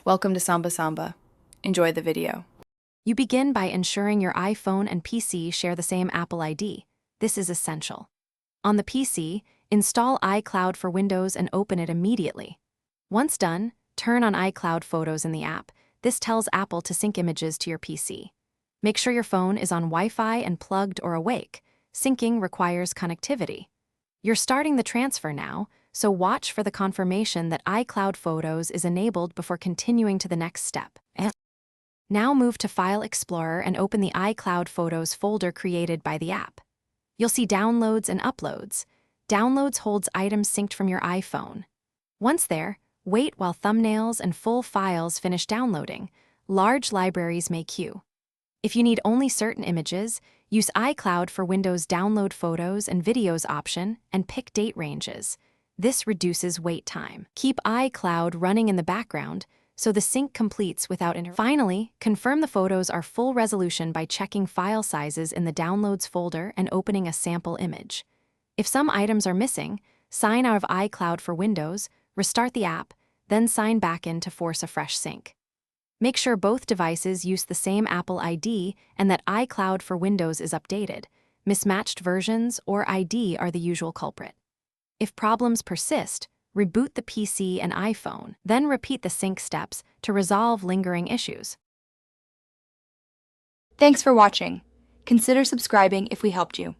Welcome to Samba Samba. Enjoy the video. You begin by ensuring your iPhone and PC share the same Apple ID. This is essential. On the PC, install iCloud for Windows and open it immediately. Once done, turn on iCloud Photos in the app. This tells Apple to sync images to your PC. Make sure your phone is on Wi-Fi and plugged or awake. Syncing requires connectivity. You're starting the transfer now, so watch for the confirmation that iCloud Photos is enabled before continuing to the next step. Now move to File Explorer and open the iCloud Photos folder created by the app. You'll see Downloads and Uploads. Downloads holds items synced from your iPhone. Once there, wait while thumbnails and full files finish downloading. Large libraries may queue. If you need only certain images, use iCloud for Windows Download Photos and Videos option and pick date ranges. This reduces wait time. Keep iCloud running in the background so the sync completes without interruption. Finally, confirm the photos are full resolution by checking file sizes in the Downloads folder and opening a sample image. If some items are missing, sign out of iCloud for Windows, restart the app, then sign back in to force a fresh sync. Make sure both devices use the same Apple ID and that iCloud for Windows is updated. Mismatched versions or ID are the usual culprit. If problems persist, reboot the PC and iPhone, then repeat the sync steps to resolve lingering issues. Thanks for watching. Consider subscribing if we helped you.